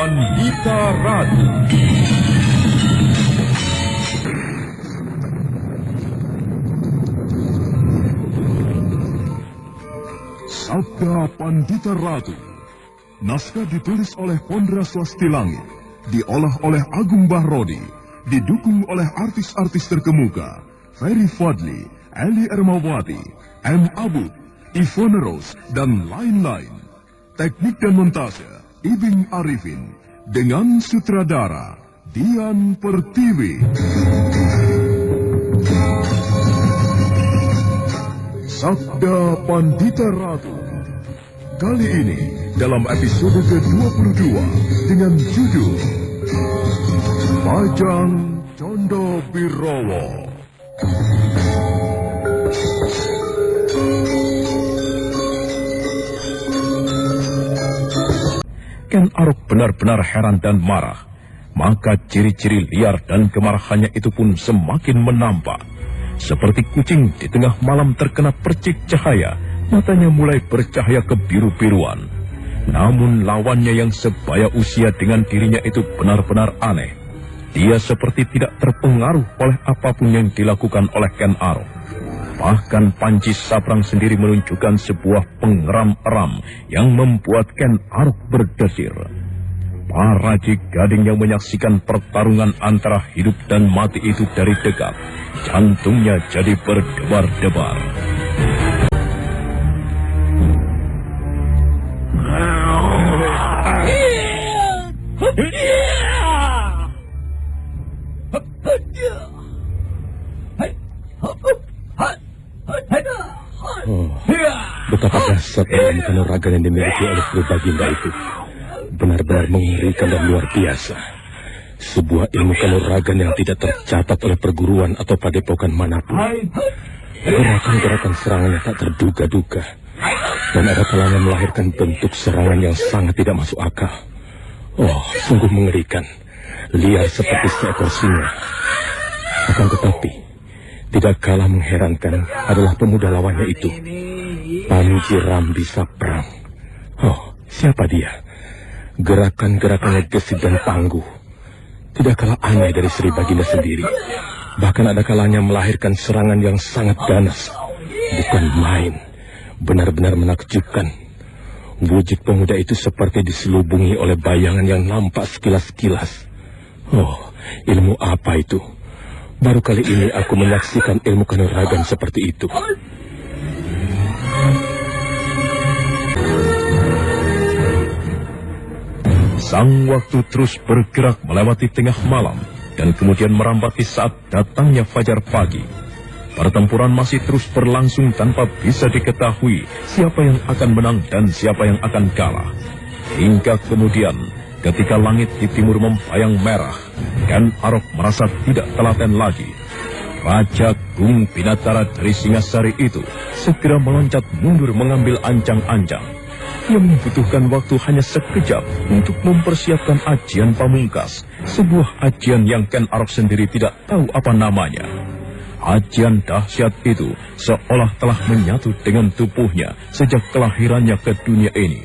Pandita Ratu. Sabda Pandita Ratu. Naskah ditulis oleh Pondra Swasti Langit, diolah oleh Agung Bahrodi, didukung oleh artis-artis terkemuka, Ferry Fadli, Eli Ermawati, M. Abud, Ivone Rose, dan lain-lain. Teknik dan montase, Ibing Arifin, dengan sutradara, Dian Pertiwi. Sabda Pandita Ratu. Kali ini dalam episode ke-22 dengan judul Bajang Condo Birowo. Ken Arok benar-benar heran dan marah. Maka ciri-ciri liar dan kemarahannya itu pun semakin menampak. Seperti kucing di tengah malam terkena percik cahaya, matanya mulai bercahaya kebiru-biruan. Namun lawannya yang sebaya usia dengan dirinya itu benar-benar aneh. Dia seperti tidak terpengaruh oleh apapun yang dilakukan oleh Ken Arok. Bahkan Panji Sabrang sendiri menunjukkan sebuah pengeram-eram yang membuat Ken Arok berdesir. Para Gading yang menyaksikan pertarungan antara hidup dan mati itu dari dekat, jantungnya jadi berdebar-debar. Betapa dahsyat ilmu kanuragan yang dimiliki oleh Sri Baginda itu. Benar-benar mengerikan dan luar biasa. Sebuah ilmu kanuragan yang tidak tercatat oleh perguruan atau padepokan manapun. Gerakan-gerakan serangannya tak terduga-duga. Dan ada kalanya melahirkan bentuk serangan yang sangat tidak masuk akal. Oh, sungguh mengerikan. Liar seperti seekor singa. Akan tetapi, tidak kalah mengherankan adalah pemuda lawannya itu. Panji Rambi Saprang. Oh, siapa dia? Gerakan-gerakannya gesit dan tangguh. Tidak kalah aneh dari Sri Baginda sendiri. Bahkan ada kalanya melahirkan serangan yang sangat ganas. Bukan main. Benar-benar menakjubkan. Wujud pemuda itu seperti diselubungi oleh bayangan yang nampak sekilas-kilas. Oh, ilmu apa itu? Baru kali ini aku menyaksikan ilmu kanuragan seperti itu. Sang waktu terus bergerak melewati tengah malam dan kemudian merambati saat datangnya fajar pagi. Pertempuran masih terus berlangsung tanpa bisa diketahui siapa yang akan menang dan siapa yang akan kalah. Hingga kemudian ketika langit di timur membayang merah, Ken Arok merasa tidak telaten lagi. Raja Gung Pinatara dari Singasari itu segera meloncat mundur mengambil ancang-ancang. Ia membutuhkan waktu hanya sekejap untuk mempersiapkan ajian pamungkas, sebuah ajian yang Ken Arok sendiri tidak tahu apa namanya. Ajian dahsyat itu seolah telah menyatu dengan tubuhnya sejak kelahirannya ke dunia ini.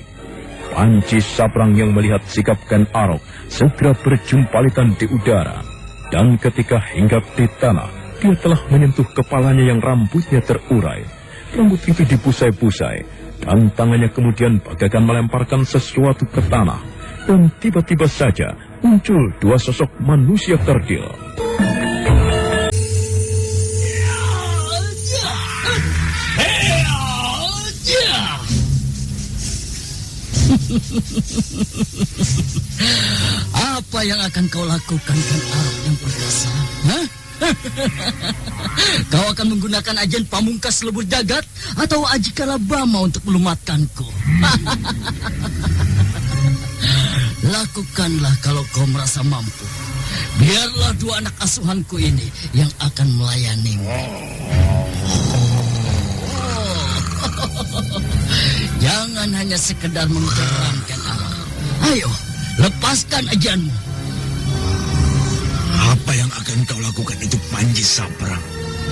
Panji Sabrang yang melihat sikap Ken Arok segera berjumpalitan di udara, dan ketika hinggap di tanah, dia telah menyentuh kepalanya yang rambutnya terurai. Rambut itu dibusai-busai, dan tangannya kemudian bagaikan melemparkan sesuatu ke tanah. Dan tiba-tiba saja muncul dua sosok manusia kerdil. Apa yang akan kau lakukan, Ken Arok yang perkasa? Hah? Kau akan menggunakan ajian pamungkas lebur jagat atau aji kalabama untuk melumatkanku? Lakukanlah kalau kau merasa mampu. Biarlah dua anak asuhanku ini yang akan melayanimu. Jangan hanya sekedar menggeramkan Arok. Ayo, lepaskan ajianmu. Apa yang akan kau lakukan itu, Panji Sabrang?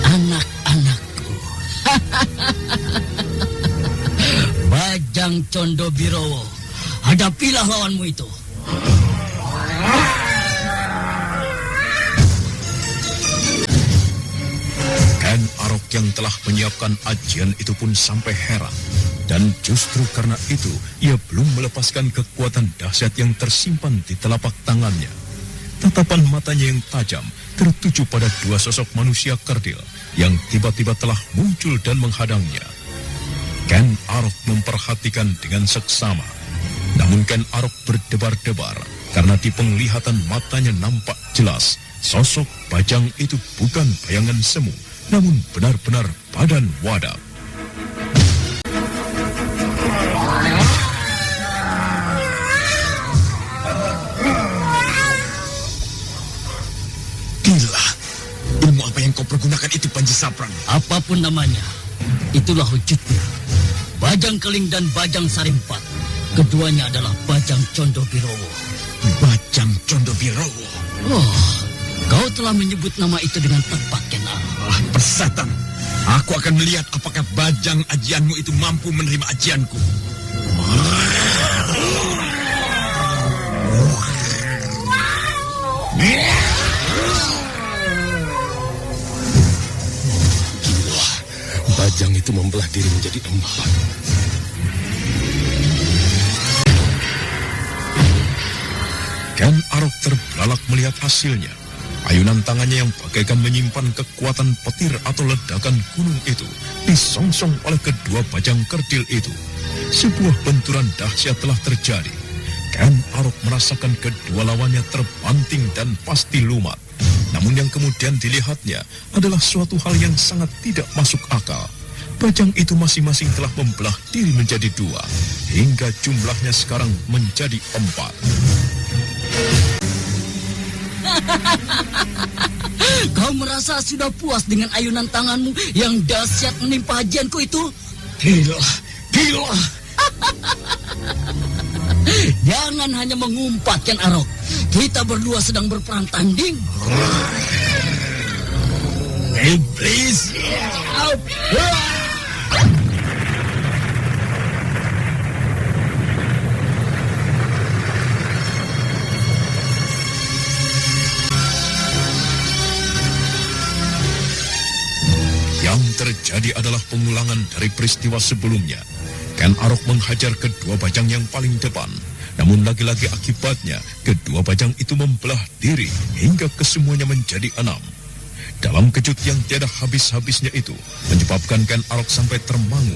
Anak-anakku. Bajang Condo Birowo, hadapilah lawanmu itu. Ken Arok yang telah menyiapkan ajian itu pun sampai heran. Dan justru karena itu, ia belum melepaskan kekuatan dahsyat yang tersimpan di telapak tangannya. Tatapan matanya yang tajam tertuju pada dua sosok manusia kerdil yang tiba-tiba telah muncul dan menghadangnya. Ken Arok memperhatikan dengan seksama. Namun Ken Arok berdebar-debar karena di penglihatan matanya nampak jelas sosok Bajang itu bukan bayangan semu, namun benar-benar badan wadak. Gila, ilmu apa yang kau pergunakan itu, Panji Saprang? Apapun namanya, itulah wujudnya. Bajang Keling dan Bajang Sarimpat. Keduanya adalah Bajang Condo Birowo. Bajang Condo Birowo. Oh, kau telah menyebut nama itu dengan tepat, Ken Arok. Persetan. Aku akan melihat apakah Bajang ajianmu itu mampu menerima ajianku. Gila, Bajang itu membelah diri menjadi 4. Ken Arok terbelalak melihat hasilnya. Ayunan tangannya yang bagaikan menyimpan kekuatan petir atau ledakan gunung itu disongsong oleh kedua bajang kerdil itu. Sebuah benturan dahsyat telah terjadi. Ken Arok merasakan kedua lawannya terbanting dan pasti lumat. Namun yang kemudian dilihatnya adalah suatu hal yang sangat tidak masuk akal. Bajang itu masing-masing telah membelah diri menjadi 2, hingga jumlahnya sekarang menjadi 4. Kau merasa sudah puas dengan ayunan tanganmu yang dahsyat menimpa ajianku itu? Gila. Jangan hanya mengumpat, Ken Arok. Kita berdua sedang berperang tanding. Iblis. Yang terjadi adalah pengulangan dari peristiwa sebelumnya. Ken Arok menghajar kedua bajang yang paling depan. Namun lagi-lagi akibatnya, kedua bajang itu membelah diri hingga kesemuanya menjadi 6. Dalam kejut yang tiada habis-habisnya itu, menyebabkan Ken Arok sampai termangu.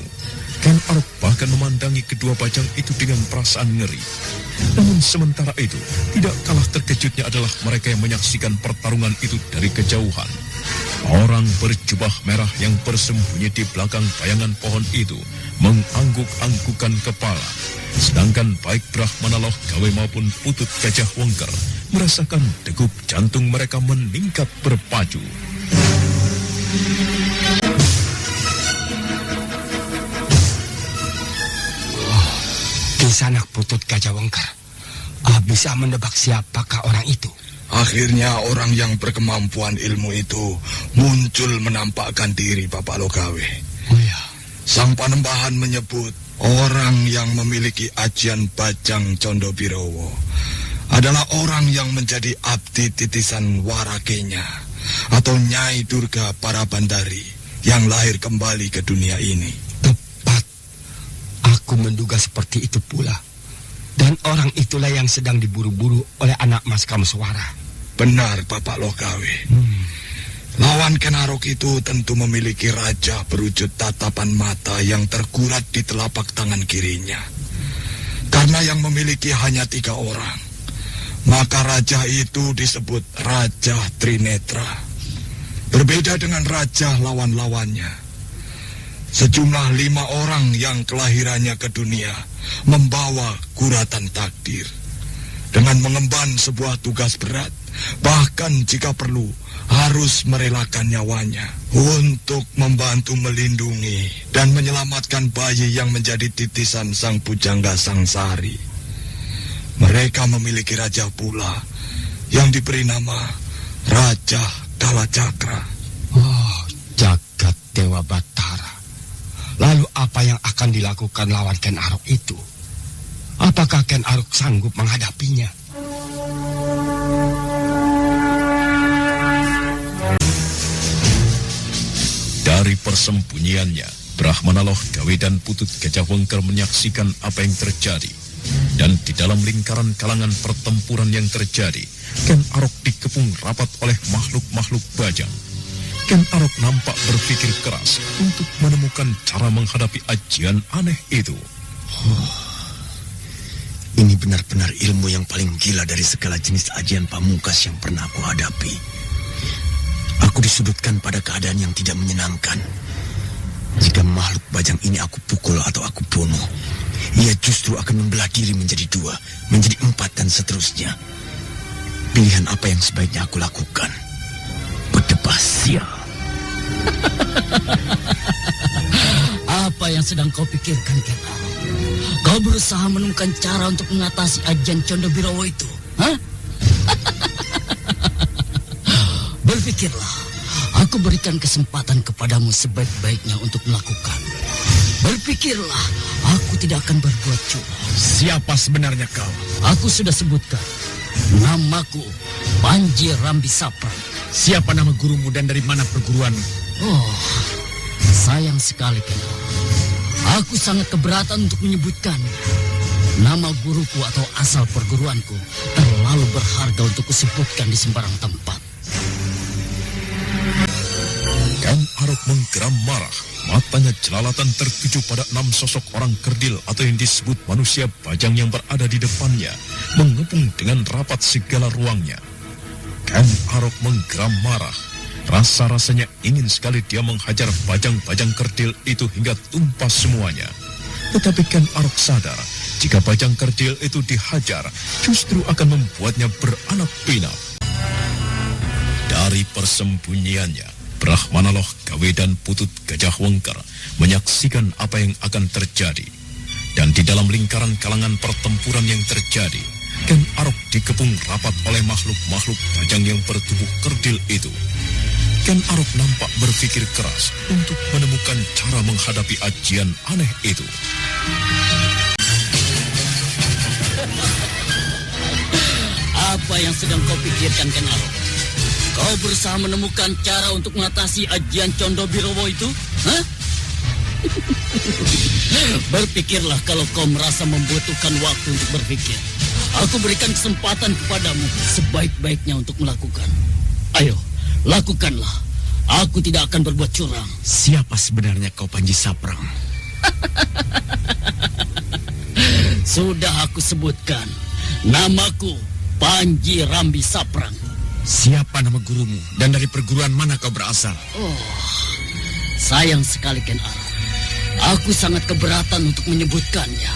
Ken Arok bahkan memandangi kedua bajang itu dengan perasaan ngeri. Namun sementara itu, tidak kalah terkejutnya adalah mereka yang menyaksikan pertarungan itu dari kejauhan. Orang berjubah merah yang bersembunyi di belakang bayangan pohon itu mengangguk-anggukan kepala. Sedangkan baik Brahmana Loh Gawe maupun Putut Gajah Wengker merasakan degup jantung mereka meningkat berpacu. Kisanak Putut Gajah Wengker bisa menebak siapakah orang itu. Akhirnya orang yang berkemampuan ilmu itu muncul menampakkan diri, Bapak Logawe. Oh ya. Sang Panembahan menyebut orang yang memiliki ajian Bajang Condo Birowo adalah orang yang menjadi abdi titisan Warakenya atau Nyai Durga Parabandari yang lahir kembali ke dunia ini. Tepat. Aku menduga seperti itu pula. Dan orang itulah yang sedang diburu-buru oleh anak Mas Kamswara. Benar, Bapak Logawe. Lawan Ken Arok itu tentu memiliki raja berwujud tatapan mata yang tergurat di telapak tangan kirinya. Karena yang memiliki hanya 3 orang, maka raja itu disebut Raja Trinetra. Berbeda dengan raja lawan-lawannya. Sejumlah 5 orang yang kelahirannya ke dunia membawa guratan takdir. Dengan mengemban sebuah tugas berat, bahkan jika perlu harus merelakan nyawanya untuk membantu melindungi dan menyelamatkan bayi yang menjadi titisan sang pujangga Sangsari. Mereka memiliki raja pula yang diberi nama Raja Kalacakra. Oh, jagat Dewa Batara. Lalu apa yang akan dilakukan lawan Ken Arok itu? Apakah Ken Arok sanggup menghadapinya? Dari persembunyiannya, Brahmana Loh Gawe dan Putut Gajah Wengker menyaksikan apa yang terjadi. Dan di dalam lingkaran kalangan pertempuran yang terjadi, Ken Arok dikepung rapat oleh makhluk-makhluk bajang. Ken Arok nampak berpikir keras untuk menemukan cara menghadapi ajian aneh itu. Ini benar-benar ilmu yang paling gila dari segala jenis ajian pamungkas yang pernah aku hadapi. Aku disudutkan pada keadaan yang tidak menyenangkan. Jika makhluk bajang ini aku pukul atau aku bunuh, ia justru akan membelah diri menjadi 2, menjadi 4 dan seterusnya. Pilihan apa yang sebaiknya aku lakukan? Berdebas, sial. Apa yang sedang kau pikirkan, Ken Arok? Kau berusaha menemukan cara untuk mengatasi ajian Condo Birowo itu, hah? Berpikirlah, aku berikan kesempatan kepadamu sebaik-baiknya untuk melakukan. Berpikirlah, aku tidak akan berbuat curang. Siapa sebenarnya kau? Aku sudah sebutkan, namaku Panji Rambi Saprang. Siapa nama gurumu dan dari mana perguruanmu? Oh, sayang sekali, Ken Arok. Aku sangat keberatan untuk menyebutkannya. Nama guruku atau asal perguruanku terlalu berharga untuk disebutkan di sembarang tempat. Ken Arok menggeram marah. Matanya jelalatan tertuju pada 6 sosok orang kerdil atau yang disebut manusia bajang yang berada di depannya, mengepung dengan rapat segala ruangnya. Ken Arok menggeram marah. Rasa-rasanya ingin sekali dia menghajar bajang-bajang kerdil itu hingga tumpah semuanya. Tetapi Ken Arok sadar, jika bajang kerdil itu dihajar, justru akan membuatnya beranak pinak. Dari persembunyiannya, Brahmana Loh Gawe dan Putut Gajah Wengker menyaksikan apa yang akan terjadi. Dan di dalam lingkaran kalangan pertempuran yang terjadi, Ken Arok dikepung rapat oleh makhluk-makhluk bajang yang bertubuh kerdil itu. Ken Arok nampak berpikir keras untuk menemukan cara menghadapi ajian aneh itu. Apa yang sedang kau pikirkan, Ken Arok? Kau berusaha menemukan cara untuk mengatasi ajian Condo Birowo itu? Hah? Berpikirlah kalau kau merasa membutuhkan waktu untuk berpikir. Aku berikan kesempatan kepadamu sebaik-baiknya untuk melakukan. Ayo, lakukanlah. Aku tidak akan berbuat curang. Siapa sebenarnya kau, Panji Saprang? Sudah aku sebutkan. Namaku Panji Rambi Saprang. Siapa nama gurumu dan dari perguruan mana kau berasal? Oh, sayang sekali, Ken Arok. Aku sangat keberatan untuk menyebutkannya.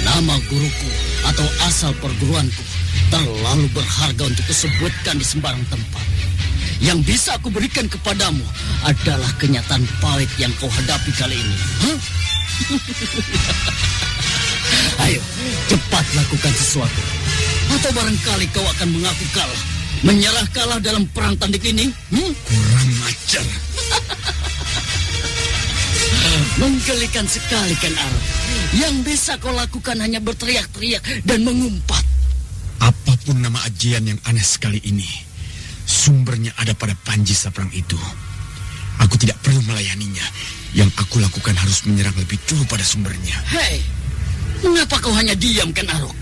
Nama guruku atau asal perguruanku terlalu berharga untuk disebutkan di sembarang tempat. Yang bisa aku berikan kepadamu adalah kenyataan pahit yang kau hadapi kali ini. Huh? Ayo, cepat lakukan sesuatu. Atau barangkali kau akan mengaku kalah. Menyerah kalah dalam perang tanding ini? Kurang ajar. Menggelikan sekali, Ken Arok. Yang bisa kau lakukan hanya berteriak-teriak dan mengumpat. Apapun nama ajian yang aneh sekali ini, sumbernya ada pada Panji Saprang itu. Aku tidak perlu melayaninya. Yang aku lakukan harus menyerang lebih dulu pada sumbernya. Hei, mengapa kau hanya diam, Ken Arok?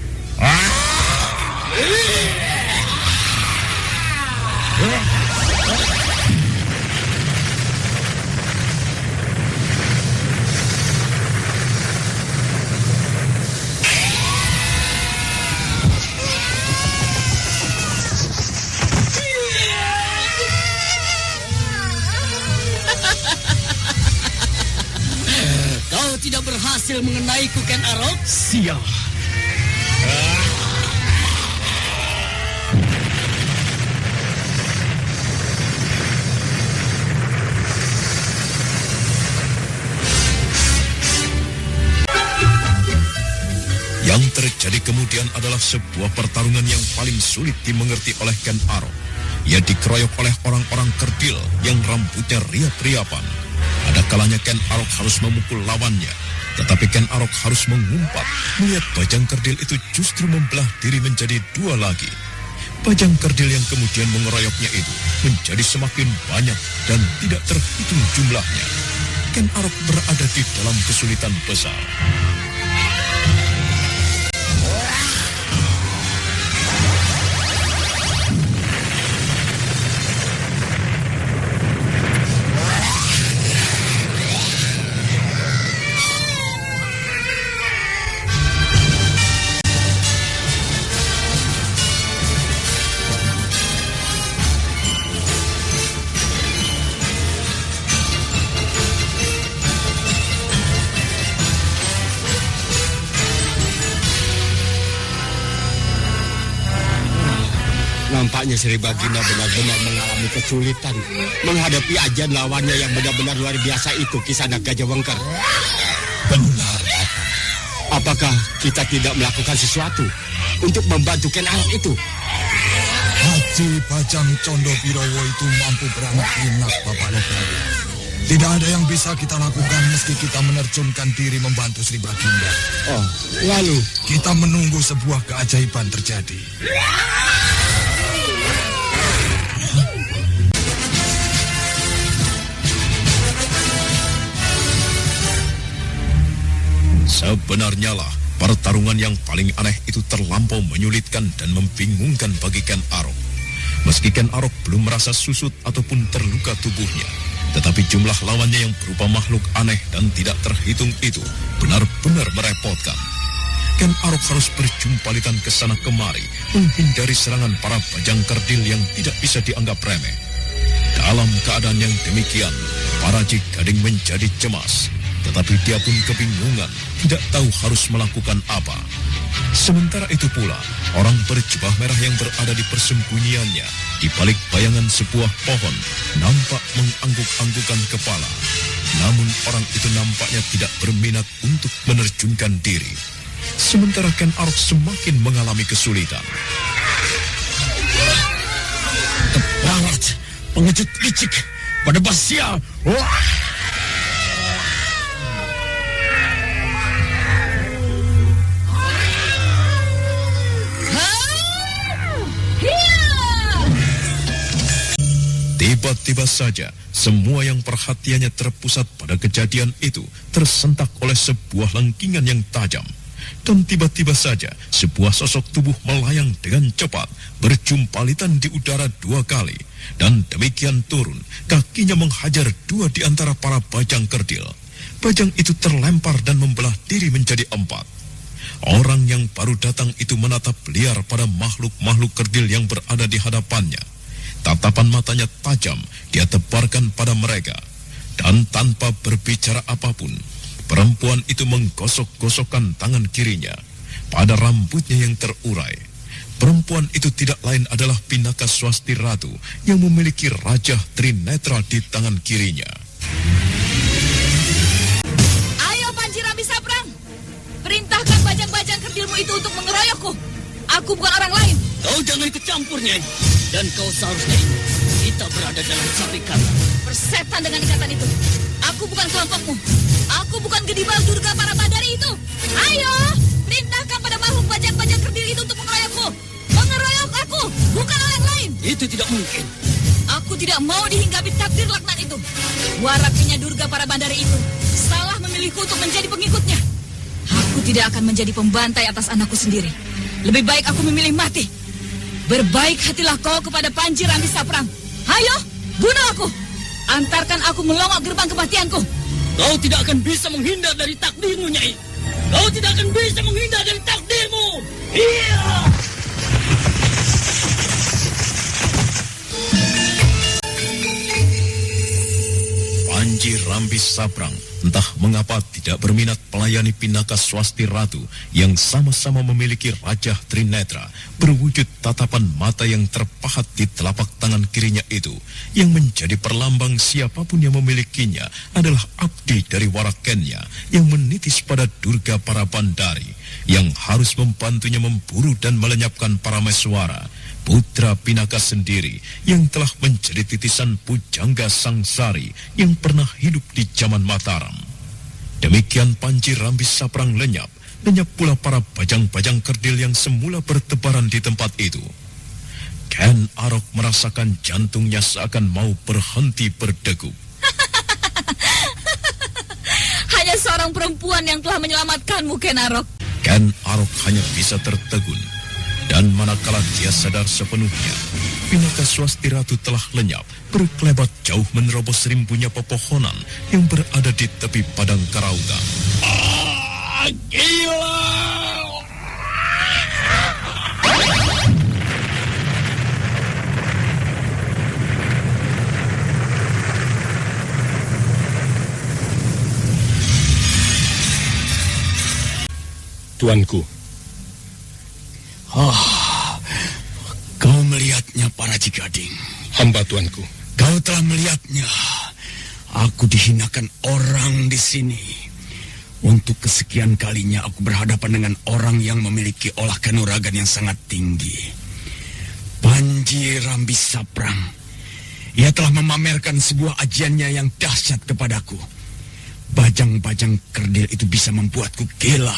Kau tidak berhasil mengenaiku, Ken Arok? Sial. Yang terjadi kemudian adalah sebuah pertarungan yang paling sulit dimengerti oleh Ken Arok. Ia dikeroyok oleh orang-orang kerdil yang rambutnya riap-riapan. Ada kalanya Ken Arok harus memukul lawannya, tetapi Ken Arok harus mengumpat melihat bajang kerdil itu justru membelah diri menjadi 2 lagi. Bajang kerdil yang kemudian mengeroyoknya itu menjadi semakin banyak dan tidak terhitung jumlahnya. Ken Arok berada di dalam kesulitan besar. Nampaknya Sri Baginda benar-benar mengalami kesulitan menghadapi ajian lawannya yang benar-benar luar biasa itu, Kisanak Gajah Wengker. Benar. Apakah kita tidak melakukan sesuatu untuk membantu Ken Arok itu? Haji Bajang Condo Birowo itu mampu beranak pinak, Bapak Lokawi. Tidak ada yang bisa kita lakukan meski kita menerjunkan diri membantu Sri Baginda. Oh, lalu Kita menunggu sebuah keajaiban terjadi. Sebenarnya lah, pertarungan yang paling aneh itu terlampau menyulitkan dan membingungkan bagi Ken Arok. Meski Ken Arok belum merasa susut ataupun terluka tubuhnya, tetapi jumlah lawannya yang berupa makhluk aneh dan tidak terhitung itu benar-benar merepotkan. Ken Arok harus berjumpalitan ke sana kemari, menghindari serangan para bajang kerdil yang tidak bisa dianggap remeh. Dalam keadaan yang demikian, para Ji Gading menjadi cemas. Tetapi dia pun kebingungan, tidak tahu harus melakukan apa. Sementara itu pula, orang berjubah merah yang berada di persembunyiannya, di balik bayangan sebuah pohon, nampak mengangguk-anggukan kepala. Namun orang itu nampaknya tidak berminat untuk menerjunkan diri. Sementara Ken Arok semakin mengalami kesulitan. Barat, pengecut licik, pada basia. Tiba-tiba saja, semua yang perhatiannya terpusat pada kejadian itu tersentak oleh sebuah lengkingan yang tajam. Dan tiba-tiba saja, sebuah sosok tubuh melayang dengan cepat, berjumpalitan di udara 2 kali. Dan demikian turun, kakinya menghajar 2 di antara para bajang kerdil. Bajang itu terlempar dan membelah diri menjadi 4. Orang yang baru datang itu menatap liar pada makhluk-makhluk kerdil yang berada di hadapannya. Tatapan matanya tajam, dia tebarkan pada mereka. Dan tanpa berbicara apapun, perempuan itu menggosok-gosokkan tangan kirinya pada rambutnya yang terurai. Perempuan itu tidak lain adalah Pinaka Swasti Ratu yang memiliki Raja Trinetra di tangan kirinya. Ayo Panji Rambi Saprang, perintahkan bajang-bajang kerdilmu itu untuk mengeroyokku. Aku bukan orang lain. Kau jangan ikut campur, Nyai. Dan kau seharusnya ingat, kita berada dalam satu ikatan. Persetan dengan ikatan itu. Aku bukan kelompokmu. Aku bukan Gedibal Durga para Badari itu. Ayo, perintahkan pada makhluk bajang-bajang kerdil itu untuk mengeroyokku. Mengeroyok aku, bukan orang lain. Itu tidak mungkin. Aku tidak mau dihinggapi takdir laknat itu. Warapinya Durga para Badari itu salah memilihku untuk menjadi pengikutnya. Aku tidak akan menjadi pembantai atas anakku sendiri. Lebih baik aku memilih mati. Berbaik hatilah kau kepada Panji Rambi Saprang. Ayo, bunuh aku. Antarkan aku melongok gerbang kematianku. Kau tidak akan bisa menghindar dari takdirmu, Nyai. Kau tidak akan bisa menghindar dari takdirmu. Iya! Panji Rambi Saprang entah mengapa tidak berminat melayani Pinaka Swasti Ratu yang sama-sama memiliki Raja Trinetra berwujud tatapan mata yang terpahat di telapak tangan kirinya itu, yang menjadi perlambang siapapun yang memilikinya adalah abdi dari warakennya yang menitis pada Durga para Bandari yang harus membantunya memburu dan melenyapkan para Meswara, putra Pinaka sendiri yang telah menjadi titisan Pujangga Sangsari yang pernah hidup di zaman Mataram. Demikian Panji Rambi Saprang lenyap pula para bajang-bajang kerdil yang semula bertebaran di tempat itu. Ken Arok merasakan jantungnya seakan mau berhenti berdegup. Hanya seorang perempuan yang telah menyelamatkanmu, Ken Arok. Ken Arok hanya bisa tertegun. Dan manakala dia sadar sepenuhnya, Pinaka Swasti Ratu telah lenyap, berkelebat jauh menerobos rimbunya pepohonan yang berada di tepi padang karautan. Gila! Tuanku. Kau melihatnya, Paraji Gading. Hamba tuanku. Kau telah melihatnya. Aku dihinakan orang di sini. Untuk kesekian kalinya aku berhadapan dengan orang yang memiliki olah kanuragan yang sangat tinggi. Panji Rambi Saprang. Ia telah memamerkan sebuah ajiannya yang dahsyat kepadaku. Bajang-bajang kerdil itu bisa membuatku gila.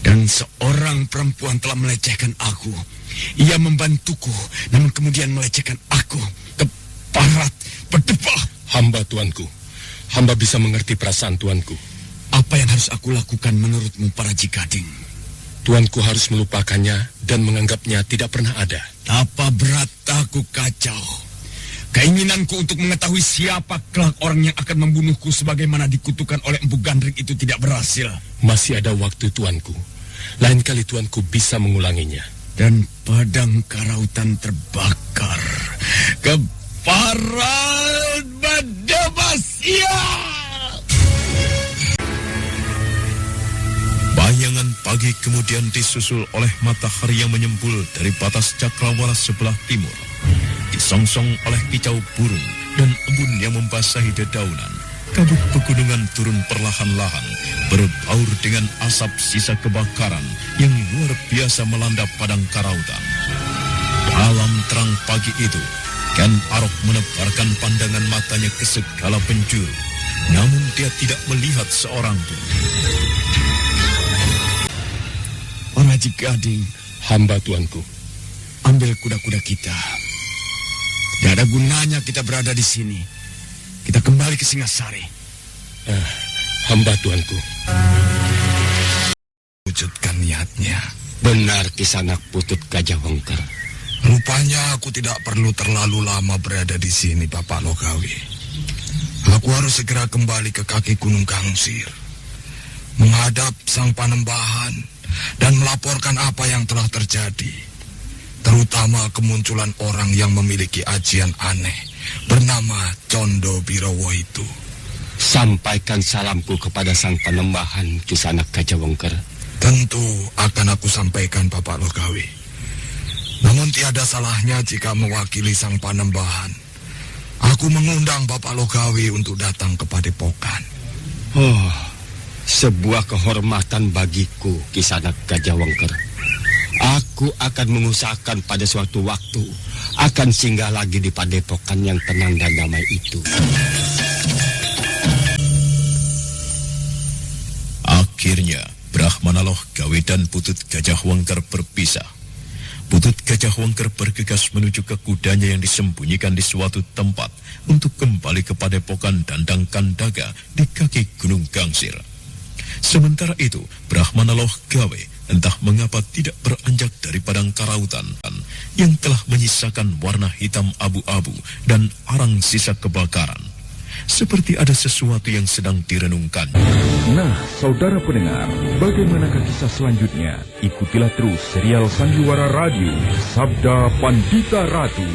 Dan seorang perempuan telah melecehkan aku. Ia membantuku, namun kemudian melecehkan aku. Keparat, berdebah. Hamba tuanku. Hamba bisa mengerti perasaan tuanku. Apa yang harus aku lakukan menurutmu, Paraji Gading? Tuanku harus melupakannya dan menganggapnya tidak pernah ada. Apa berat aku kacau? Keinginanku untuk mengetahui siapa kelak orang yang akan membunuhku sebagaimana dikutukan oleh Empu Gandring itu tidak berhasil. Masih ada waktu tuanku. Lain kali tuanku bisa mengulanginya. Dan padang karautan terbakar. Keparat Badabasia! Bayangan pagi kemudian disusul oleh matahari yang menyembul dari batas cakrawala sebelah timur. Disongsong oleh kicau burung dan embun yang membasahi dedaunan. Kabut pegunungan turun perlahan-lahan, berbaur dengan asap sisa kebakaran yang luar biasa melanda padang karautan. Dalam terang pagi itu, Ken Arok menebarkan pandangan matanya ke segala penjuru, namun dia tidak melihat seorang pun. Paraji Gading, Hamba tuanku. ambil kuda-kuda kita. Tidak ada gunanya kita berada di sini. Kita kembali ke Singasari. Hamba tuanku. Wujudkan niatnya. Benar Kisanak Putut Gajah Wengker. Rupanya aku tidak perlu terlalu lama berada di sini, Bapak Logawi. Aku harus segera kembali ke kaki Gunung Gangsir, menghadap Sang Panembahan dan melaporkan apa yang telah terjadi, terutama kemunculan orang yang memiliki ajian aneh bernama Condo Birowo itu. Sampaikan salamku kepada Sang Panembahan Kisanak Gajah Wengker. Tentu akan aku sampaikan, Bapak Logawi. Namun tiada salahnya jika mewakili Sang Panembahan, aku mengundang Bapak Logawi untuk datang ke Padepokan. Oh, sebuah kehormatan bagiku, Kisanak Gajah Wengker. Aku akan mengusahakan pada suatu waktu akan singgah lagi di Padepokan yang tenang dan damai itu. Akhirnya, Brahmana Loh Gawi dan Putut Gajah Wengker berpisah. Putut Gajah Wengker bergegas menuju ke kudanya yang disembunyikan di suatu tempat untuk kembali ke Padepokan Dandang Kandaga di kaki Gunung Gangsir. Sementara itu, Brahmana Loh Gawe entah mengapa tidak beranjak dari padang karautan yang telah menyisakan warna hitam abu-abu dan arang sisa kebakaran. Seperti ada sesuatu yang sedang direnungkan. Nah, saudara pendengar, bagaimanakah kisah selanjutnya? Ikutilah terus serial Sandiwara Radio, Sabda Pandita Ratu.